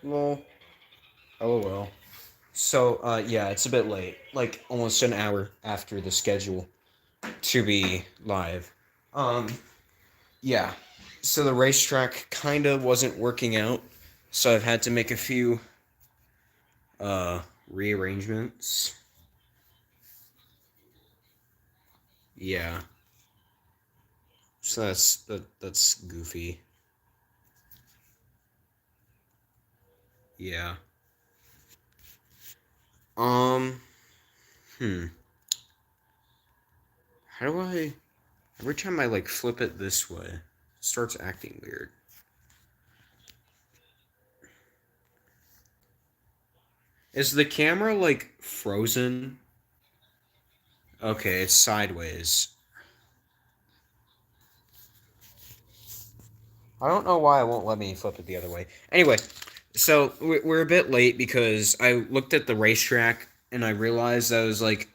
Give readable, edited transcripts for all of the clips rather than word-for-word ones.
Well, lol. So, yeah, it's a bit late. Like, almost an hour after the schedule to be live. Um, yeah. So the racetrack kind of wasn't working out. So I've had to make a few, uh, rearrangements. Yeah. So that's goofy. Yeah. Um, hmm. How do I... Every time I, like, flip it this way, it starts acting weird. Is the camera, like, frozen? Okay, it's sideways. I don't know why it won't let me flip it the other way. Anyway, so we're a bit late because I looked at the racetrack and I realized that was, like,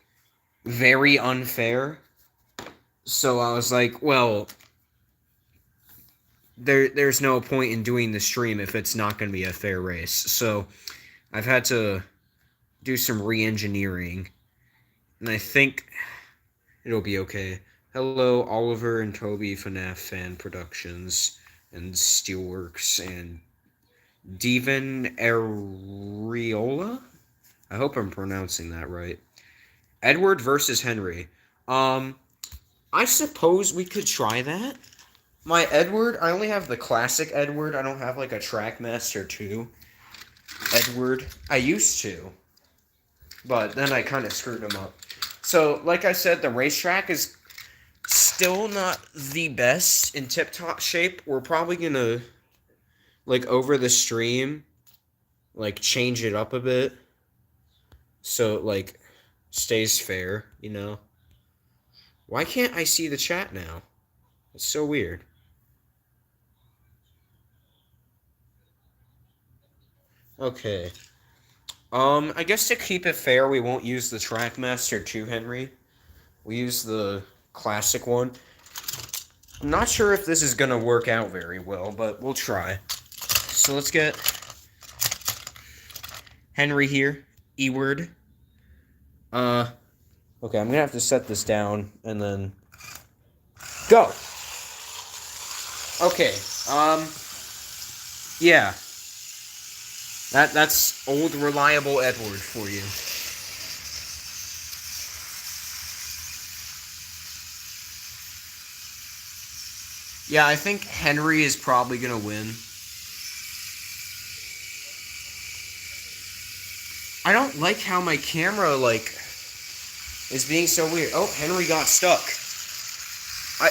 very unfair. So I was like, well, there's no point in doing the stream if it's not going to be a fair race. So I've had to do some re-engineering, and I think it'll be okay. Hello, Oliver and Toby, FNAF Fan Productions, and Steelworks, and Devon Areola? I hope I'm pronouncing that right. Edward versus Henry. Um, I suppose we could try that. My Edward, I only have the classic Edward. I don't have like a Trackmaster 2 Edward. I used to, but then I kind of screwed him up. So, like I said, the racetrack is still not the best in tip-top shape. We're probably gonna, like, over the stream, like, change it up a bit so it, like, stays fair, you know? Why can't I see the chat now? It's so weird. Okay. I guess to keep it fair, we won't use the Trackmaster 2 Henry. We use the classic one. I'm not sure if this is gonna work out very well, but we'll try. So let's get Henry here. Eward. Uh, okay, I'm gonna have to set this down and then go. Okay. Yeah. That's old reliable Edward for you. Yeah, I think Henry is probably gonna win. I don't like how my camera, like, is being so weird. Oh, Henry got stuck. I...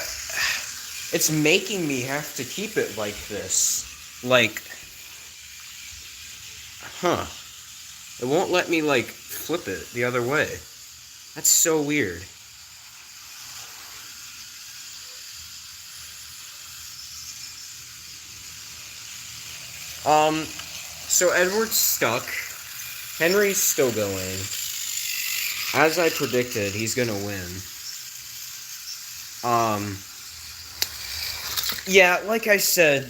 It's making me have to keep it like this. Like... Huh. It won't let me, like, flip it the other way. That's so weird. So Edward's stuck. Henry's still going. As I predicted, he's gonna win. Yeah, like I said,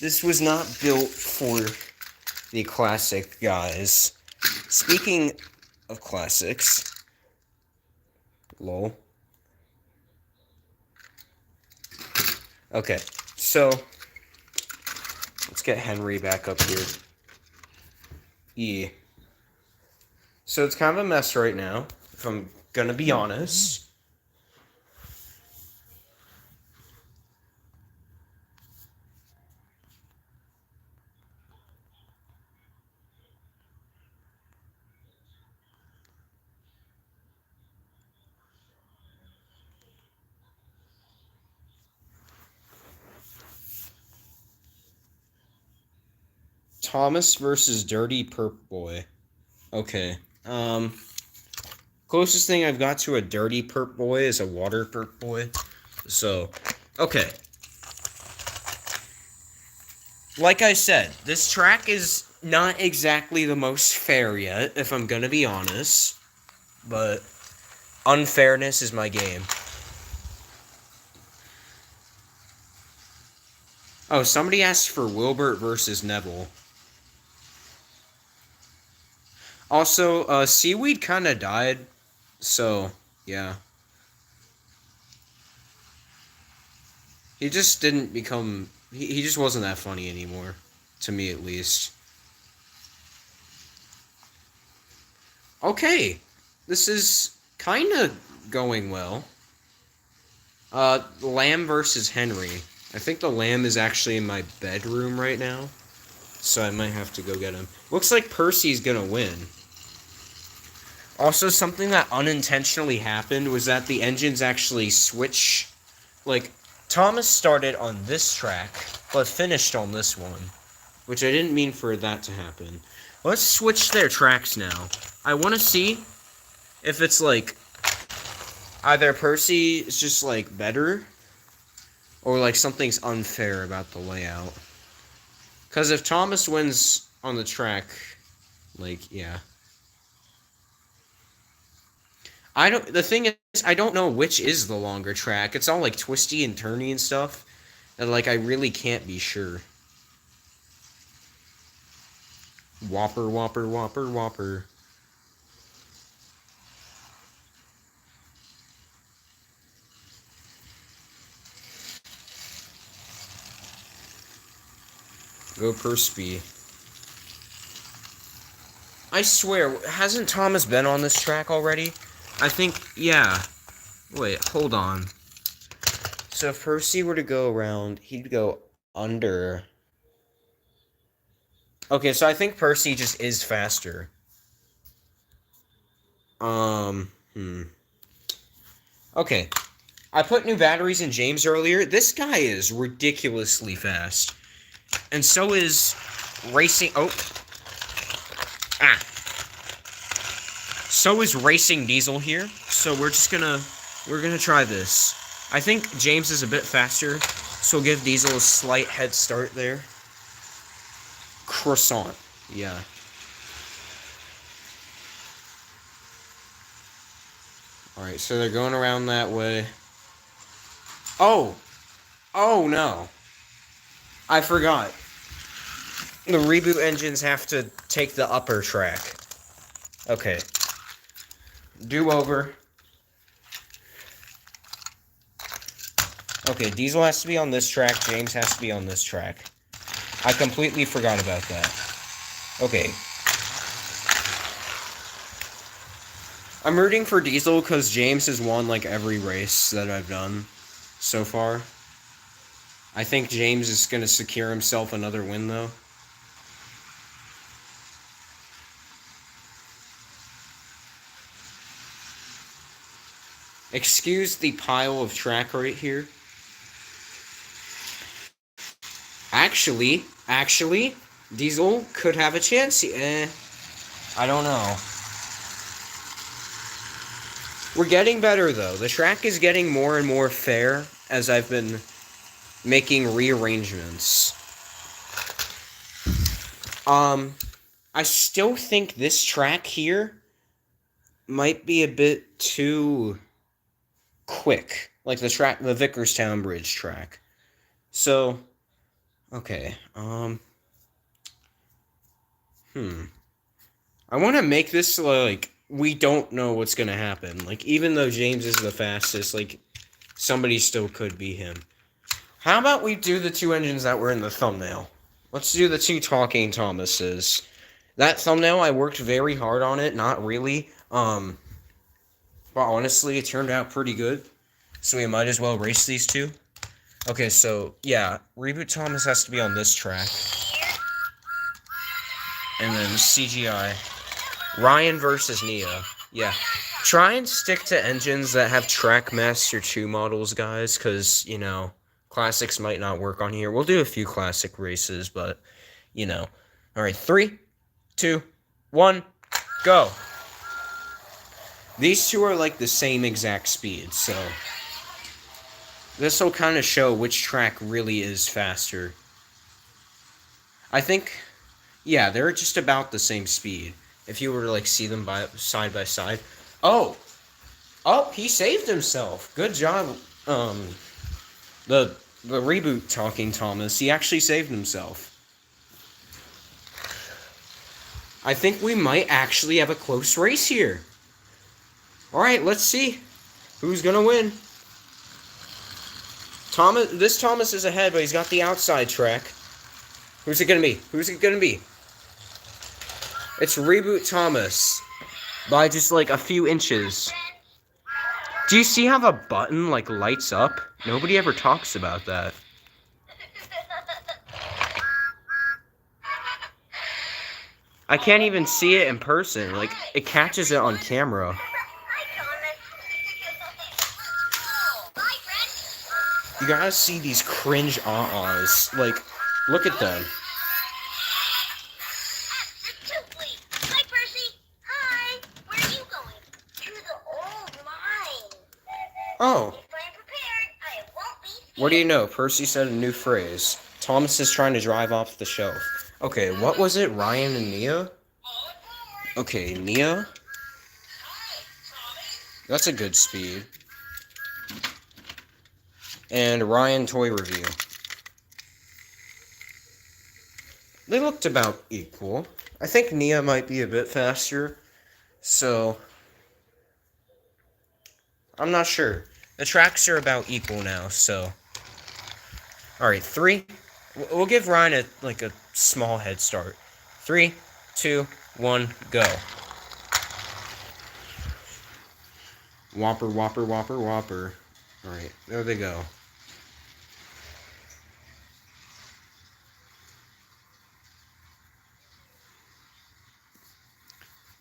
this was not built for the classic guys. Speaking of classics, lol. Okay, so let's get Henry back up here. So it's kind of a mess right now, if I'm gonna be honest. Thomas versus Dirty Perp Boy. Okay. Closest thing I've got to a dirty perp boy is a water perp boy. So, okay. Like I said, this track is not exactly the most fair yet, if I'm gonna be honest. But unfairness is my game. Oh, somebody asked for Wilbert versus Neville. Also, Seaweed kind of died, so, yeah. He just didn't become... He just wasn't that funny anymore. To me, at least. Okay. This is kind of going well. Lamb versus Henry. I think the lamb is actually in my bedroom right now, so I might have to go get him. Looks like Percy's gonna win. Also, something that unintentionally happened was that the engines actually switch. Like, Thomas started on this track, but finished on this one, which I didn't mean for that to happen. Let's switch their tracks now. I want to see if it's like either Percy is just like better, or like something's unfair about the layout. Because if Thomas wins on the track, like, yeah. The thing is, I don't know which is the longer track. It's all like twisty and turny and stuff. And like, I really can't be sure. Whopper, whopper, whopper, whopper. Go Percy. I swear, hasn't Thomas been on this track already? I think, yeah. Wait, hold on. So if Percy were to go around, he'd go under. Okay, so I think Percy just is faster. Okay. I put new batteries in James earlier. This guy is ridiculously fast. And so is Racing... Oh. Ah. So is Racing Diesel here. So we're just gonna... We're gonna try this. I think James is a bit faster, so we'll give Diesel a slight head start there. Croissant. Yeah. Alright, so they're going around that way. Oh! Oh, no. I forgot. The Reboot engines have to take the upper track. Okay. Do over. Okay, Diesel has to be on this track. James has to be on this track. I completely forgot about that. Okay. I'm rooting for Diesel because James has won like every race that I've done so far. I think James is going to secure himself another win though. Excuse the pile of track right here. Actually, Diesel could have a chance. I don't know. We're getting better, though. The track is getting more and more fair as I've been making rearrangements. I still think this track here might be a bit too quick. Like the Vickerstown Bridge track. So... Okay, I want to make this, like, we don't know what's going to happen. Like, even though James is the fastest, like, somebody still could be him. How about we do the two engines that were in the thumbnail? Let's do the two Talking Thomases. That thumbnail, I worked very hard on it, not really. But honestly, it turned out pretty good. So we might as well race these two. Okay, so, yeah, Reboot Thomas has to be on this track. And then CGI. Ryan versus Nia. Yeah. Try and stick to engines that have Trackmaster 2 models, guys, because, you know, classics might not work on here. We'll do a few classic races, but, you know. Alright, 3, 2, 1, go! These two are, like, the same exact speed, so... This will kind of show which track really is faster. I think, yeah, they're just about the same speed. If you were to, like, see them side by side. Oh! Oh, he saved himself. Good job, the Reboot Talking Thomas. He actually saved himself. I think we might actually have a close race here. Alright, let's see who's gonna win. Thomas is ahead, but he's got the outside track. Who's it gonna be? Who's it gonna be? It's Reboot Thomas. By just like a few inches. Do you see how the button like lights up? Nobody ever talks about that. I can't even see it in person. Like, it catches it on camera. You gotta see these cringe ahs. Like, look at them. Hi, Percy. Hi. Where are you going? To the old mine. Oh. If I'm prepared, I won't be scared. What do you know? Percy said a new phrase. Thomas is trying to drive off the shelf. Okay, what was it? Ryan and Nia? Okay, Nia. That's a good speed. And Ryan toy review. They looked about equal. I think Nia might be a bit faster. So, I'm not sure. The tracks are about equal now, so. Alright, 3. We'll give Ryan a small head start. 3, 2, 1, go. Whopper, whopper, whopper, whopper. Alright, there they go.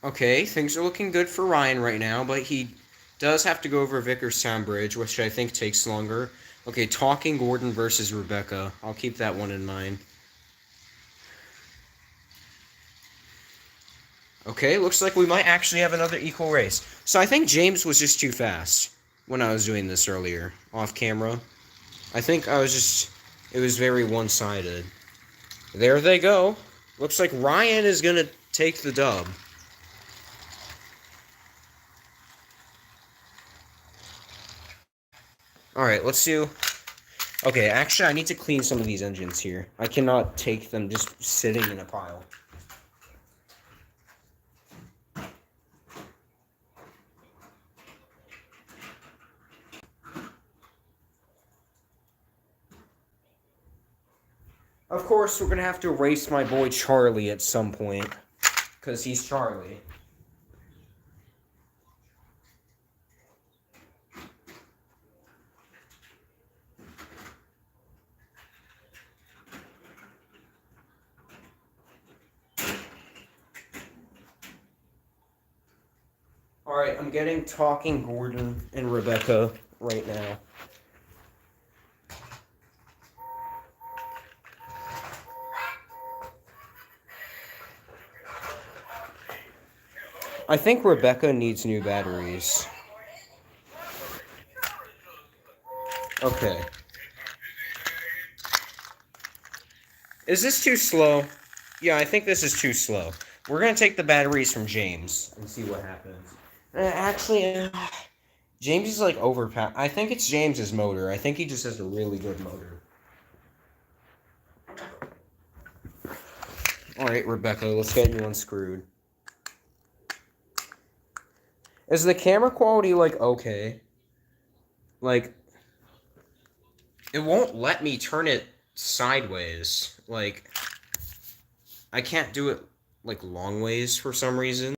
Okay, things are looking good for Ryan right now, but he does have to go over Vickerstown Bridge, which I think takes longer. Okay, Talking Gordon versus Rebecca. I'll keep that one in mind. Okay, looks like we might actually have another equal race. So I think James was just too fast when I was doing this earlier, off camera. I think I was just... It was very one-sided. There they go. Looks like Ryan is going to take the dub. Alright, let's do... Okay, actually, I need to clean some of these engines here. I cannot take them just sitting in a pile. Of course, we're going to have to race my boy Charlie at some point. Because he's Charlie. Alright, I'm getting Talking Gordon and Rebecca right now. I think Rebecca needs new batteries. Okay. Is this too slow? Yeah, I think this is too slow. We're going to take the batteries from James and see what happens. Actually, James is like overpowered. I think it's James's motor. I think he just has a really good motor. Alright, Rebecca, let's get you unscrewed. Is the camera quality, like, okay? Like, it won't let me turn it sideways. Like, I can't do it, like, long ways for some reason.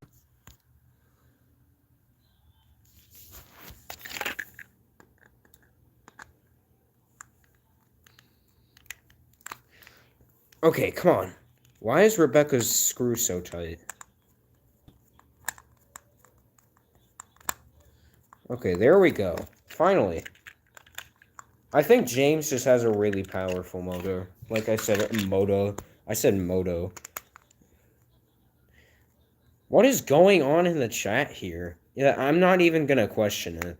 Okay, come on. Why is Rebecca's screw so tight? Okay, there we go. Finally. I think James just has a really powerful motor. Like I said, moto. I said moto. What is going on in the chat here? Yeah, I'm not even gonna question it.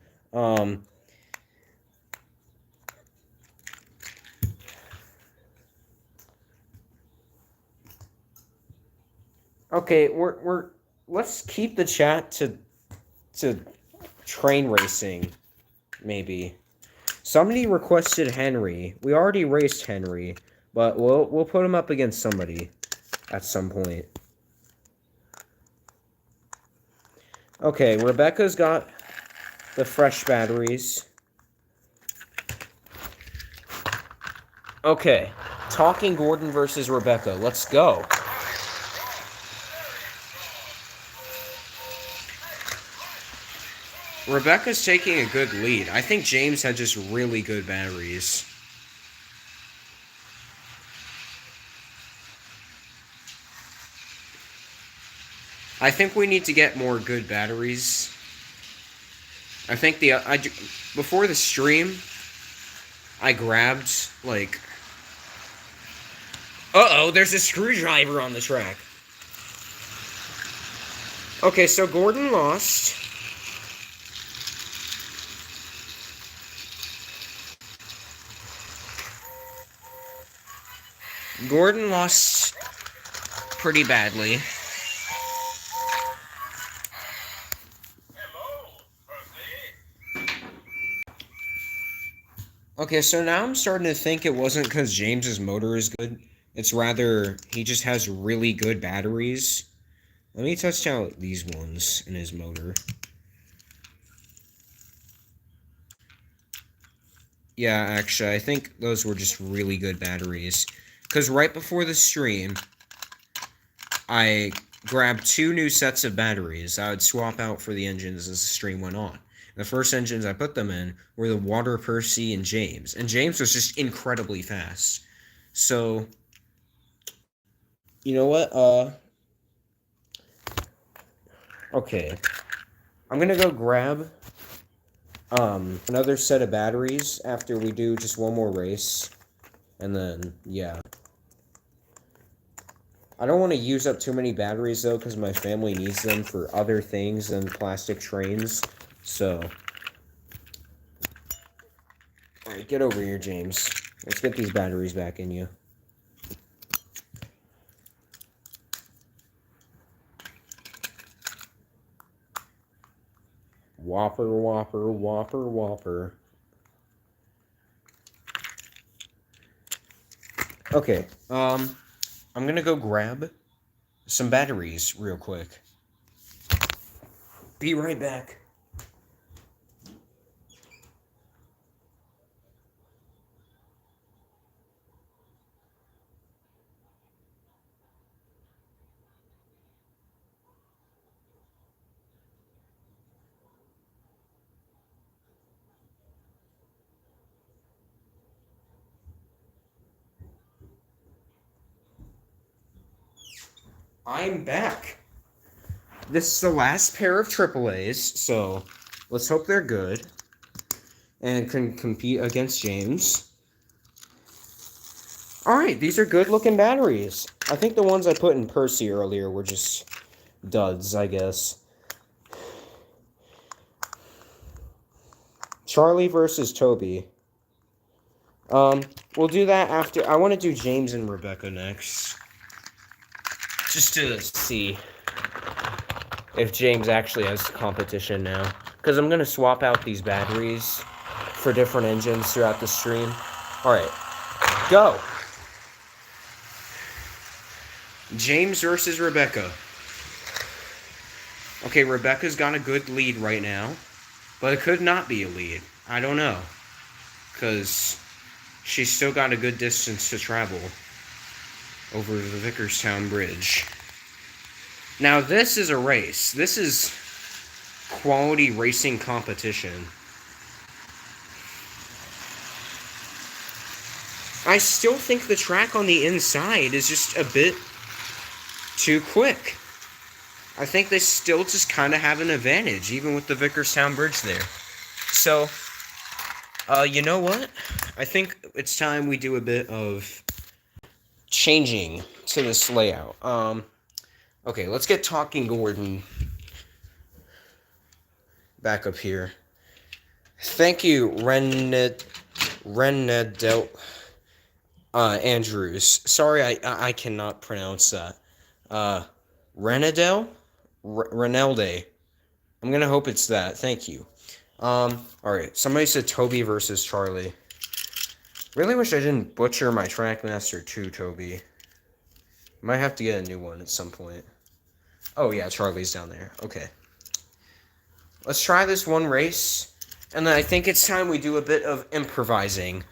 Okay, let's keep the chat to train racing, maybe. Somebody requested Henry. We already raced Henry, but we'll put him up against somebody at some point. Okay, Rebecca's got the fresh batteries. Okay, Talking Gordon versus Rebecca. Let's go. Rebecca's taking a good lead. I think James had just really good batteries. I think we need to get more good batteries. I think before the stream, I grabbed, like... Uh-oh, there's a screwdriver on the track. Okay, so Gordon lost. Gordon lost pretty badly. Okay, so now I'm starting to think it wasn't because James's motor is good. It's rather he just has really good batteries. Let me test out these ones in his motor. Yeah, actually, I think those were just really good batteries. Because right before the stream, I grabbed 2 new sets of batteries I would swap out for the engines as the stream went on. The first engines I put them in were the Water, Percy, and James. And James was just incredibly fast. So, you know what? Okay. I'm gonna go grab another set of batteries after we do just one more race. And then, yeah. I don't want to use up too many batteries, though, because my family needs them for other things than plastic trains. So, alright, get over here, James. Let's get these batteries back in you. Whopper, whopper, whopper, whopper. Okay, I'm gonna go grab some batteries real quick. Be right back. I'm back. This is the last pair of AAAs, so let's hope they're good and can compete against James. Alright, these are good-looking batteries. I think the ones I put in Percy earlier were just duds, I guess. Charlie versus Toby. We'll do that after. I want to do James and Rebecca next. Just to see if James actually has competition now. Because I'm going to swap out these batteries for different engines throughout the stream. Alright, go! James versus Rebecca. Okay, Rebecca's got a good lead right now. But it could not be a lead. I don't know. Because she's still got a good distance to travel over the Vickerstown Bridge. Now, this is a race. This is quality racing competition. I still think the track on the inside is just a bit too quick. I think they still just kind of have an advantage, even with the Vickerstown Bridge there. So, you know what? I think it's time we do a bit of changing to this layout. Okay, let's get Talking Gordon back up here. Thank you, Renedel Andrews. Sorry, I cannot pronounce that. Renedel? Renelde. I'm gonna hope it's that. Thank you. Alright. Somebody said Toby versus Charlie. Really wish I didn't butcher my Trackmaster 2, Toby. Might have to get a new one at some point. Oh, yeah, Charlie's down there. Okay. let's try this one race, and then I think it's time we do a bit of improvising.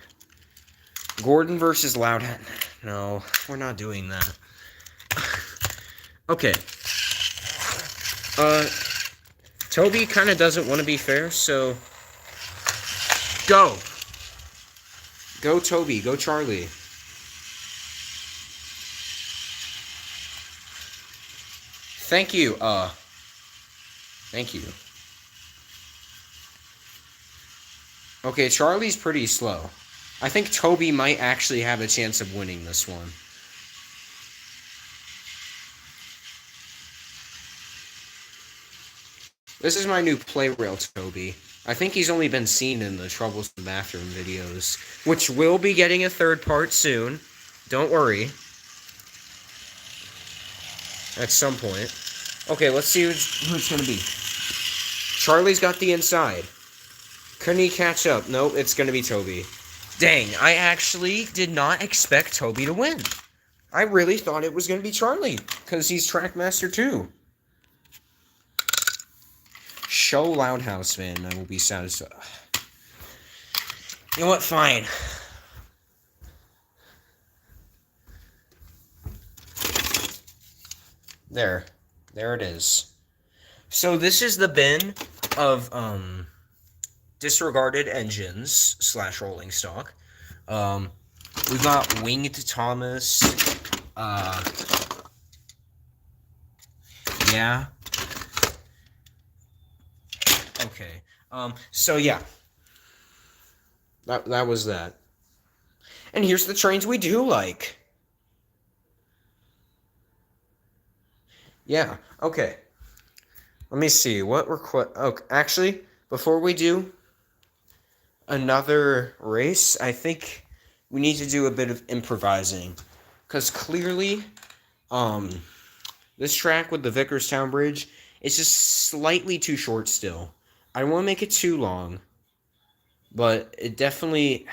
Gordon versus Loudhead. No, we're not doing that. Okay. Toby kind of doesn't want to be fair, so go. Go, Toby. Go, Charlie. Thank you. Thank you. Okay, Charlie's pretty slow. I think Toby might actually have a chance of winning this one. This is my new play rail, Toby. I think he's only been seen in the Troublesome Bathroom videos, which will be getting a third part soon. Don't worry. At some point. Okay, let's see who it's going to be. Charlie's got the inside. Couldn't he catch up? Nope, it's going to be Toby. Dang, I actually did not expect Toby to win. I really thought it was going to be Charlie, because he's Trackmaster too. Show Loudhouse fan, I will be satisfied. You know what? Fine. There it is. So this is the bin of disregarded engines / rolling stock. We've got Winged Thomas. Yeah. Okay. So yeah. That was that. And here's the trains we do like. Yeah, okay. Let me see. What request? Oh, actually, before we do another race, I think we need to do a bit of improvising. Because clearly, this track with the Vickerstown Bridge is just slightly too short still. I don't want to make it too long. But it definitely...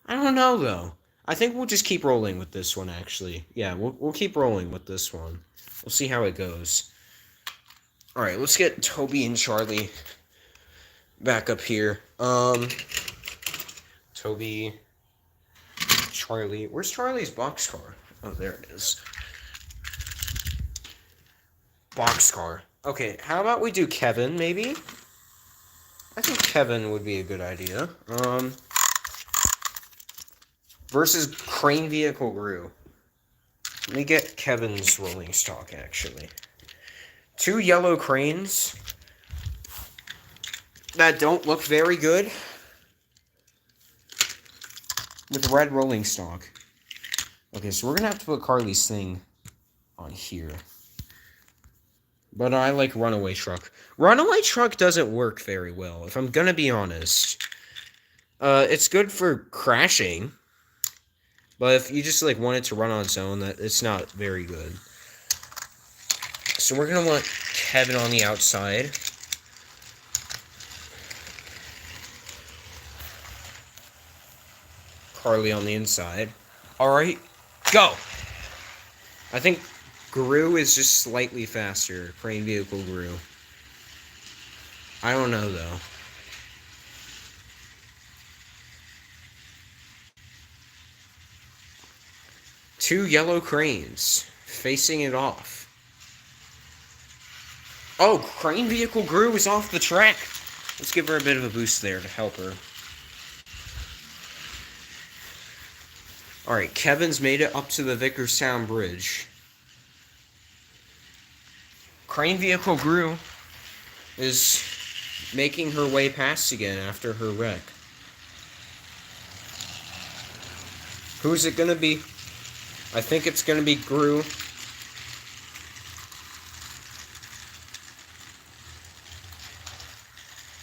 I don't know, though. I think we'll just keep rolling with this one, actually. Yeah, we'll keep rolling with this one. We'll see how it goes. Alright, let's get Toby and Charlie back up here. Toby, Charlie. Where's Charlie's boxcar? Oh, there it is. Boxcar. Okay, how about we do Kevin, maybe? I think Kevin would be a good idea. Versus Crane Vehicle Gru. Let me get Kevin's rolling stock, actually. 2 yellow cranes that don't look very good with red rolling stock. Okay, so we're going to have to put Carly's thing on here. But I like Runaway Truck. Runaway Truck doesn't work very well, if I'm going to be honest. It's good for crashing. But if you just like want it to run on its own, it's not very good. So we're going to want Kevin on the outside. Carly on the inside. Alright, go! I think Gru is just slightly faster. Crane Vehicle Gru. I don't know, though. Two yellow cranes facing it off. Oh, Crane Vehicle Gru is off the track. Let's give her a bit of a boost there to help her. Alright, Kevin's made it up to the Vickerstown Bridge. Crane Vehicle Gru is making her way past again after her wreck. Who's it gonna be? I think it's gonna be Gru.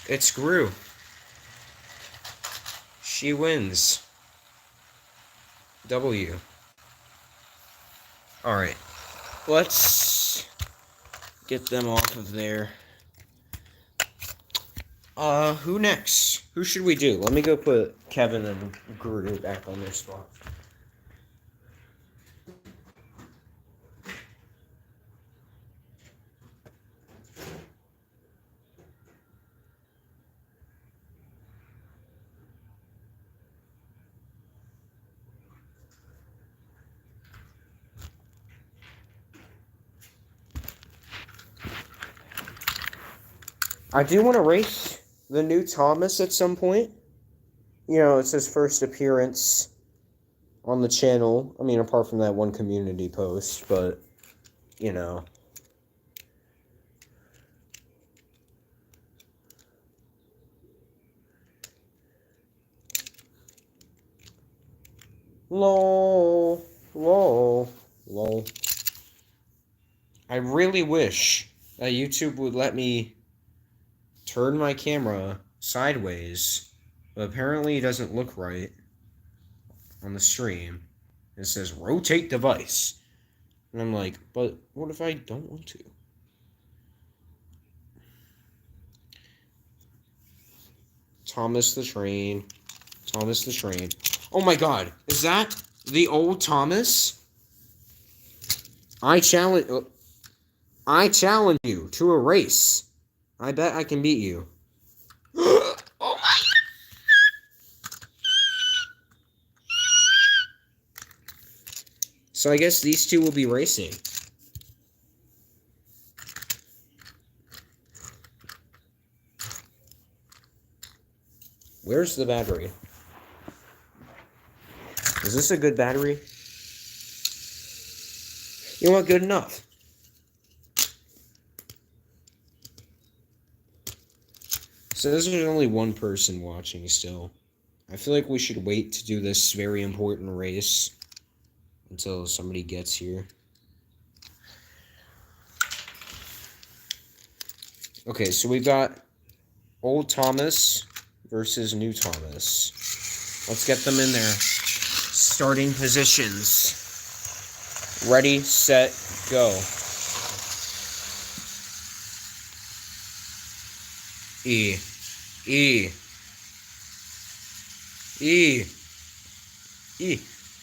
It's Gru. She wins. W. Alright. Let's get them off of there. Who next? Who should we do? Let me go put Kevin and Gru back on their spot. I do want to race the new Thomas at some point. You know, it's his first appearance on the channel. I mean, apart from that one community post, but, you know. Lol. Lol. Lol. I really wish that YouTube would let me turn my camera sideways, but apparently it doesn't look right on the stream. It says rotate device. And I'm like, but what if I don't want to? Thomas the Train. Thomas the Train. Oh my god, is that the old Thomas? I challenge you to a race. I bet I can beat you. Oh my! So I guess these two will be racing. Where's the battery? Is this a good battery? You know what? Good enough. So there's only one person watching still. I feel like we should wait to do this very important race until somebody gets here. Okay, so we got old Thomas versus new Thomas. Let's get them in their starting positions. Ready, set, go. E.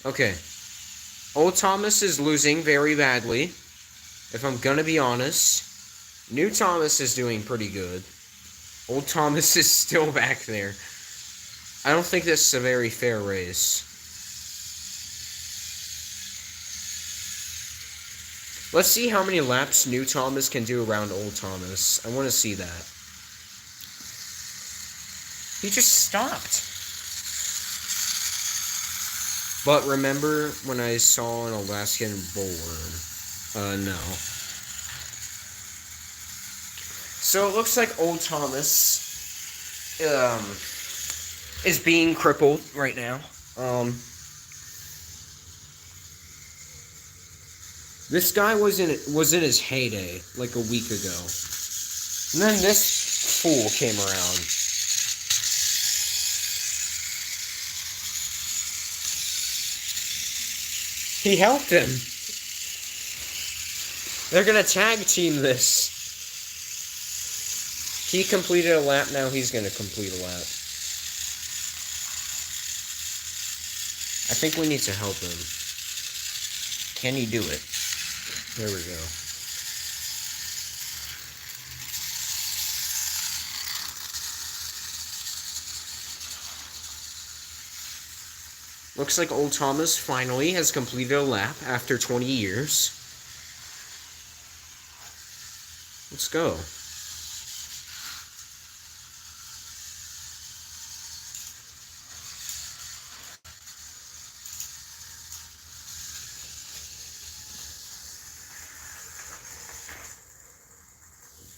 Okay. Old Thomas is losing very badly, if I'm gonna be honest. New Thomas is doing pretty good. Old Thomas is still back there. I don't think this is a very fair race. Let's see how many laps new Thomas can do around old Thomas. I want to see that. He just stopped. But remember when I saw an Alaskan bullworm? No. So it looks like old Thomas is being crippled right now. This guy was in his heyday like a week ago. And then this fool came around. He helped him. They're gonna tag team this. He completed a lap, now he's gonna complete a lap. I think we need to help him. Can he do it? There we go. Looks like old Thomas finally has completed a lap after 20 years. Let's go.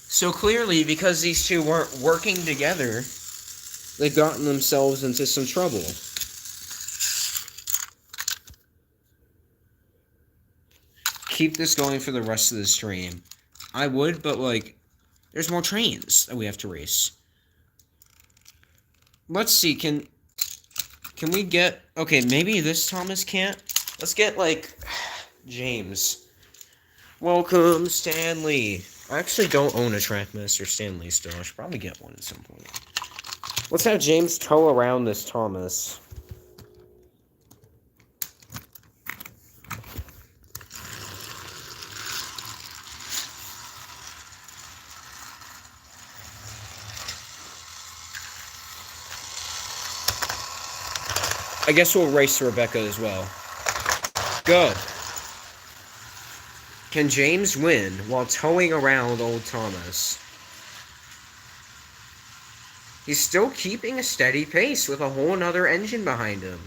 So clearly, because these two weren't working together, they've gotten themselves into some trouble. Keep this going for the rest of the stream. I would, but like, there's more trains that we have to race. Let's see, can we get... Okay, maybe this Thomas can't. Let's get, like, James. Welcome, Stanley. I actually don't own a Trackmaster Stanley still. I should probably get one at some point. Let's have James tow around this Thomas. I guess we'll race Rebecca as well. Go. Can James win while towing around old Thomas? He's still keeping a steady pace with a whole another engine behind him.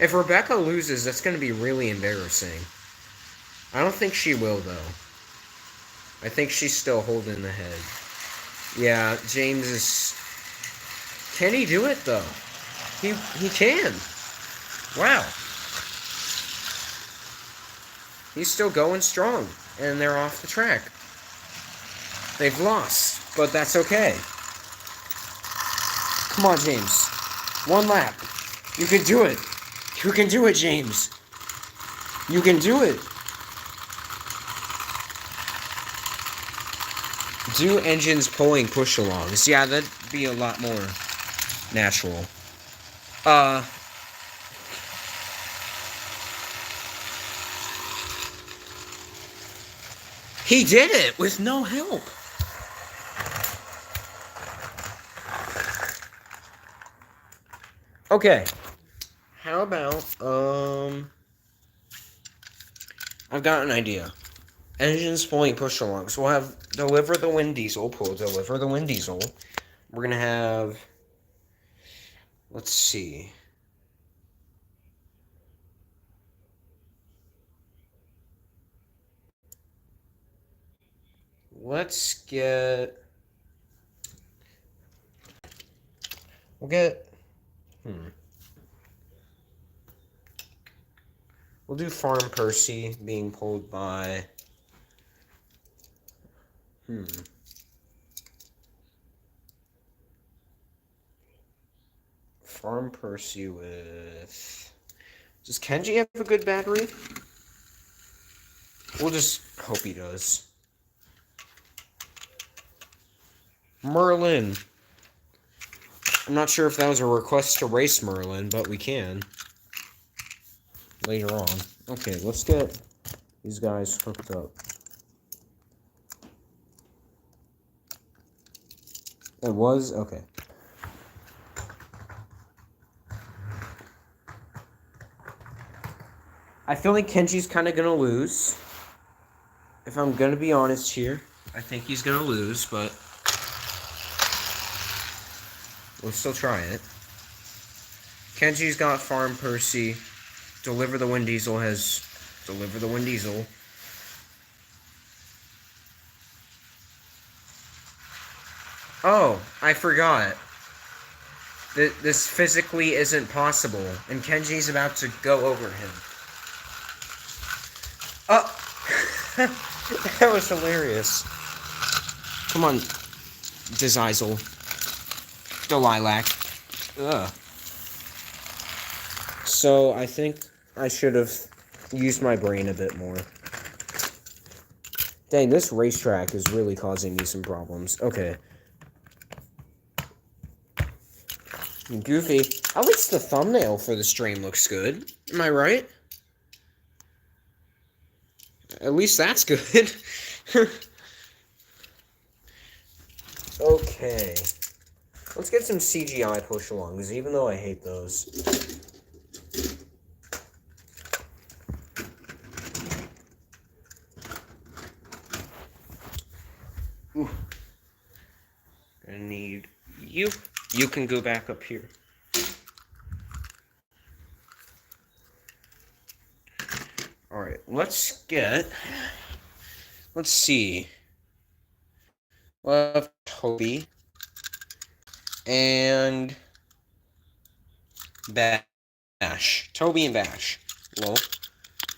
If Rebecca loses, that's going to be really embarrassing. I don't think she will, though. I think she's still holding the head. Yeah, James is... Can he do it, though? He can. Wow. He's still going strong, and they're off the track. They've lost, but that's okay. Come on, James. One lap. You can do it. You can do it, James. You can do it. Do engines pulling push-alongs? Yeah, that'd be a lot more natural. He did it with no help. Okay. How about, I've got an idea. Engines pulling push-alongs. We'll have deliver the wind diesel, pull deliver the wind diesel. We're gonna have, let's see. Let's get, we'll get, we'll do Farm Percy being pulled by, Farm Percy with, does Kenji have a good battery? We'll just hope he does. Merlin. I'm not sure if that was a request to race Merlin, but we can. Later on. Okay, let's get these guys hooked up. It was? Okay. I feel like Kenji's kind of going to lose. If I'm going to be honest here, I think he's going to lose, but we'll still try it. Kenji's got Farm Percy. Deliver the Wind Diesel has Deliver the Wind Diesel. Oh, I forgot. This physically isn't possible, and Kenji's about to go over him. Oh! That was hilarious. Come on, Dezizel. Delilac. Ugh. So, I think I should have used my brain a bit more. Dang, this racetrack is really causing me some problems. Okay. Goofy. At least the thumbnail for the stream looks good. Am I right? At least that's good. Okay. Let's get some CGI push-alongs, even though I hate those. Ooh. Gonna need you. You can go back up here. Alright, let's see. We'll have Toby and Bash. Toby and Bash. Well,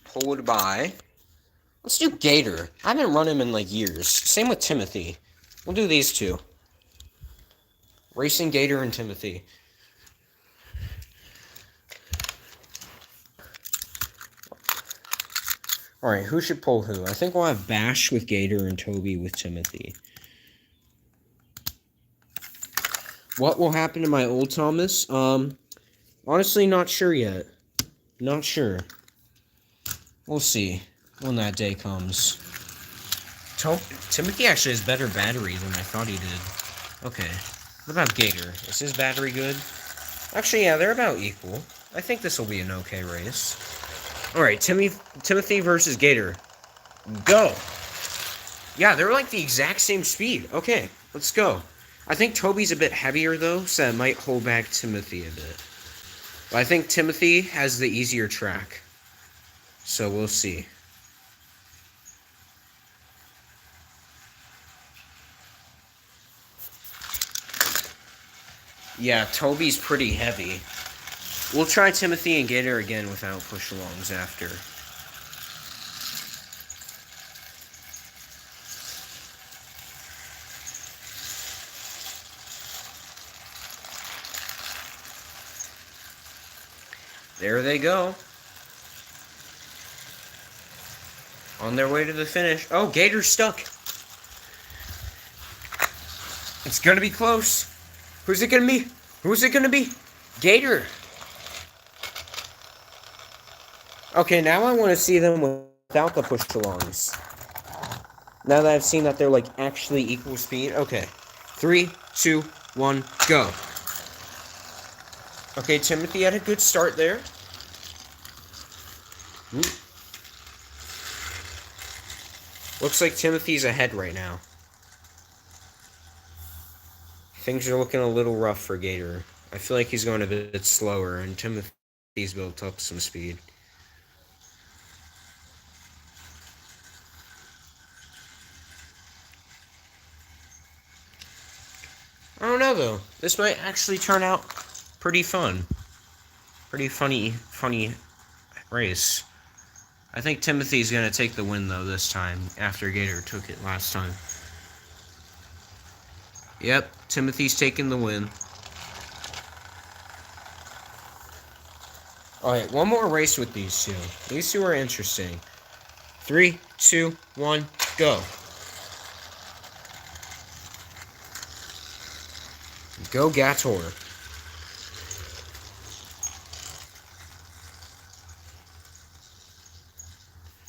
pulled by. Let's do Gator. I haven't run him in like years. Same with Timothy. We'll do these two. Racing Gator and Timothy. Alright, who should pull who? I think we'll have Bash with Gator and Toby with Timothy. What will happen to my old Thomas? Honestly, not sure yet. Not sure. We'll see when that day comes. Timothy actually has better battery than I thought he did. Okay. What about Gator? Is his battery good? Actually, yeah, they're about equal. I think this will be an okay race. Alright, Timothy versus Gator. Go! Yeah, they're like the exact same speed. Okay, let's go. I think Toby's a bit heavier, though, so it might hold back Timothy a bit. But I think Timothy has the easier track. So we'll see. Yeah, Toby's pretty heavy. We'll try Timothy and Gator again without push-alongs after. There they go. On their way to the finish. Oh, Gator's stuck. It's gonna be close. Who's it gonna be? Who's it gonna be? Gator. Okay, now I want to see them without the push-alongs. Now that I've seen that they're like actually equal speed. Okay. 3, 2, 1, go. Okay, Timothy had a good start there. Looks like Timothy's ahead right now. Things are looking a little rough for Gator. I feel like he's going a bit slower, and Timothy's built up some speed. I don't know, though. This might actually turn out pretty fun. Pretty funny race. I think Timothy's going to take the win, though, this time, after Gator took it last time. Yep, Timothy's taking the win. Alright, one more race with these two. These two are interesting. 3, 2, 1, go. Go Gator.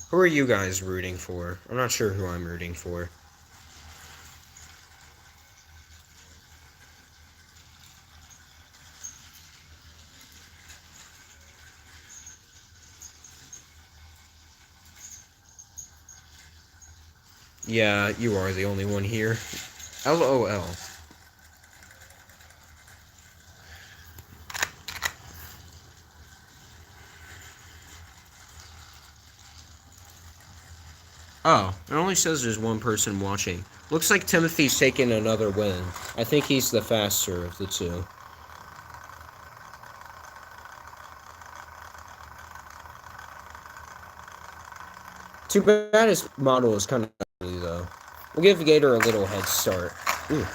Who are you guys rooting for? I'm not sure who I'm rooting for. Yeah, you are the only one here. LOL. Oh, it only says there's one person watching. Looks like Timothy's taking another win. I think he's the faster of the two. Too bad his model is kind of ugly, though. We'll give Gator a little head start. Ooh.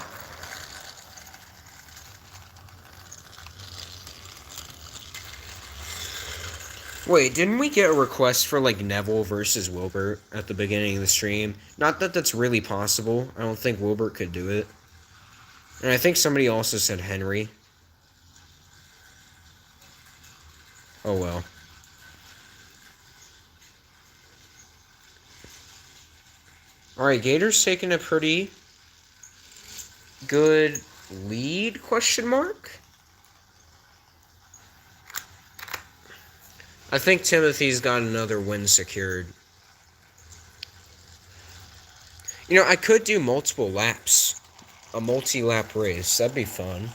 Wait, didn't we get a request for, like, Neville versus Wilbert at the beginning of the stream? Not that that's really possible. I don't think Wilbert could do it. And I think somebody also said Henry. Oh, well. Alright, Gator's taking a pretty good lead, question mark? I think Timothy's got another win secured. You know, I could do multiple laps. A multi-lap race. That'd be fun.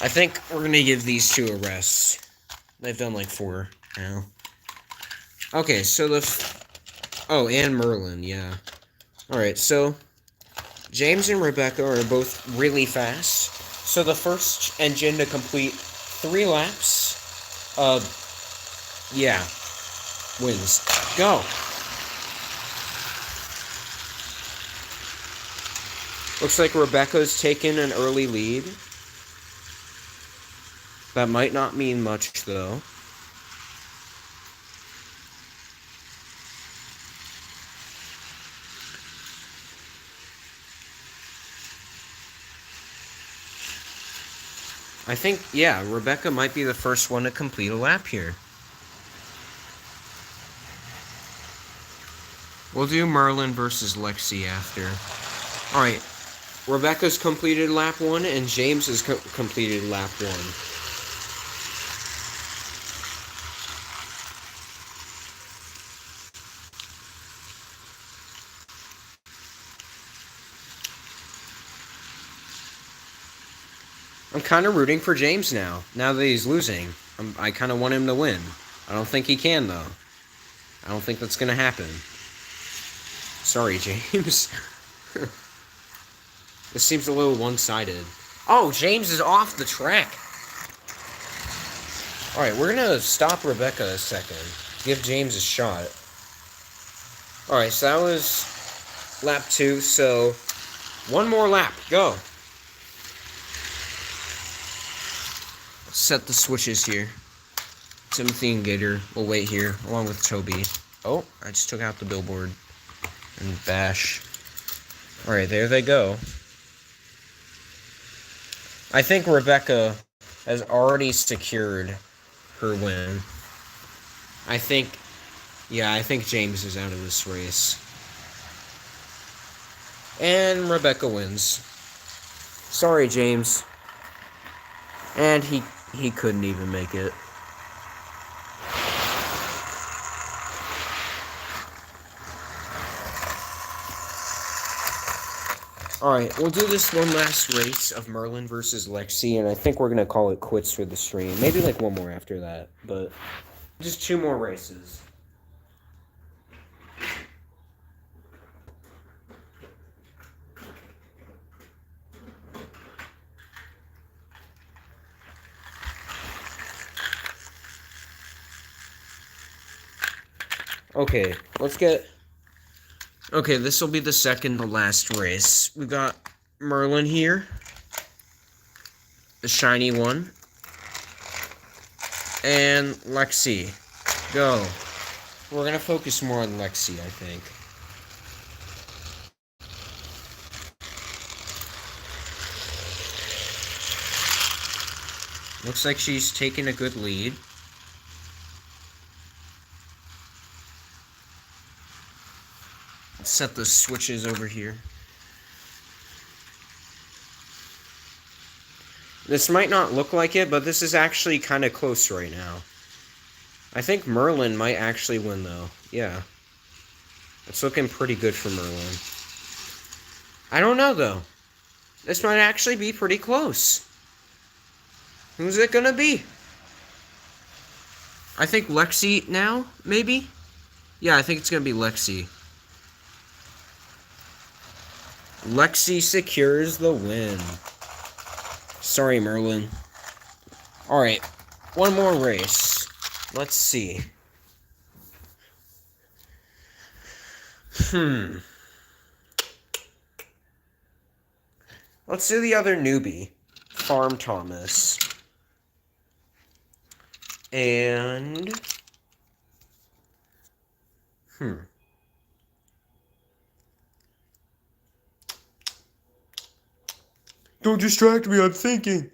I think we're going to give these two a rest. They've done like 4 now. Okay, so oh, and Merlin, yeah. Alright, so James and Rebecca are both really fast. So the first engine to complete 3 laps, yeah, wins. Go! Looks like Rebecca's taken an early lead. That might not mean much, though. I think, yeah, Rebecca might be the first one to complete a lap here. We'll do Merlin versus Lexi after. Alright, Rebecca's completed lap 1, and James has completed lap 1. I'm kind of rooting for James now. Now that he's losing, I kind of want him to win. I don't think he can, though. I don't think that's going to happen. Sorry, James. This seems a little one-sided. Oh, James is off the track. Alright, we're going to stop Rebecca a second. Give James a shot. Alright, so that was lap 2, so one more lap. Go. Let's set the switches here. Timothy and Gator will wait here, along with Toby. Oh, I just took out the billboard. And Bash. Alright, there they go. I think Rebecca has already secured her win. I think James is out of this race. And Rebecca wins. Sorry, James. And he couldn't even make it. Alright, we'll do this one last race of Merlin versus Lexi, and I think we're going to call it quits for the stream. Maybe like one more after that, but just 2 more races. Okay, let's get... Okay, this will be the second to last race. We got Merlin here. The shiny one. And Lexi. Go. We're going to focus more on Lexi, I think. Looks like she's taking a good lead. Set the switches over here. This might not look like it, but this is actually kind of close right now. I think Merlin might actually win, though. Yeah. It's looking pretty good for Merlin. I don't know, though. This might actually be pretty close. Who's it gonna be? I think Lexi now, maybe? Yeah, I think it's gonna be Lexi. Lexi secures the win. Sorry, Merlin. Alright, one more race. Let's see. Let's do the other newbie. Farm Thomas. And... Don't distract me, I'm thinking.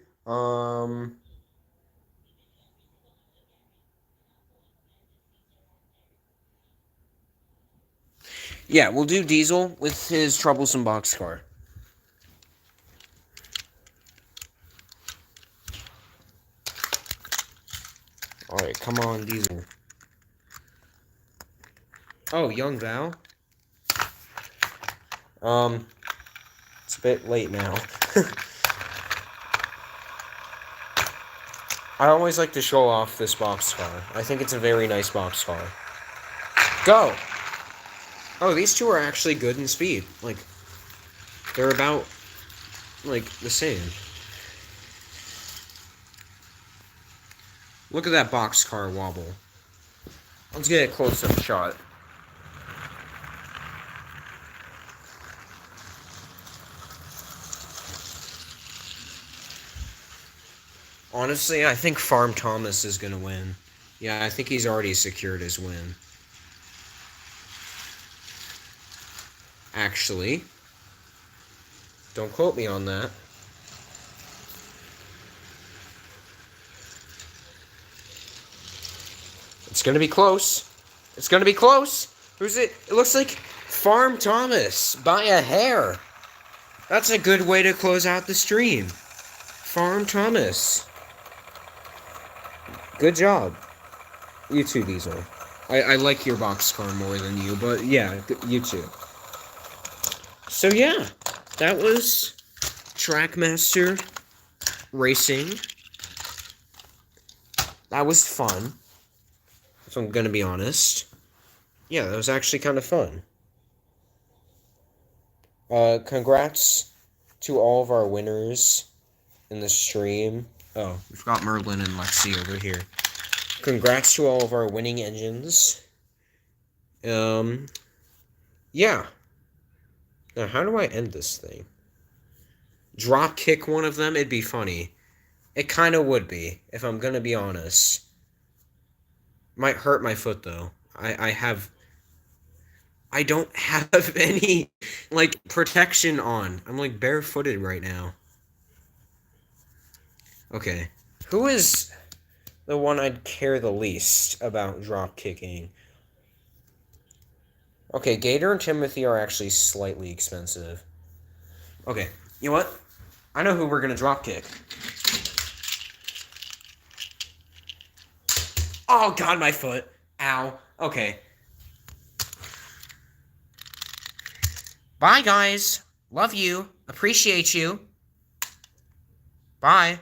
Yeah, we'll do Diesel with his troublesome boxcar. Alright, come on, Diesel. Oh, Young Val? It's a bit late now. I always like to show off this boxcar. I think it's a very nice boxcar. Go! Oh, these two are actually good in speed. Like, they're about, like, the same. Look at that boxcar wobble. Let's get a close-up shot. Honestly, I think Farm Thomas is gonna win. Yeah, I think he's already secured his win. Actually, don't quote me on that. It's gonna be close. It's gonna be close. Who's it? It looks like Farm Thomas by a hair. That's a good way to close out the stream. Farm Thomas. Good job. You too, Diesel. I like your boxcar more than you, but yeah, you too. So yeah, that was Trackmaster racing. That was fun, if I'm gonna be honest. Yeah, that was actually kind of fun. Congrats to all of our winners in the stream. Oh, we've got Merlin and Lexi over here. Congrats to all of our winning engines. Yeah. Now, how do I end this thing? Drop kick one of them? It'd be funny. It kind of would be, if I'm gonna be honest. Might hurt my foot, though. I don't have any, like, protection on. I'm, like, barefooted right now. Okay. Who is the one I'd care the least about drop kicking? Okay, Gator and Timothy are actually slightly expensive. Okay, you know what? I know who we're gonna drop kick. Oh god, my foot. Ow. Okay. Bye, guys. Love you. Appreciate you. Bye.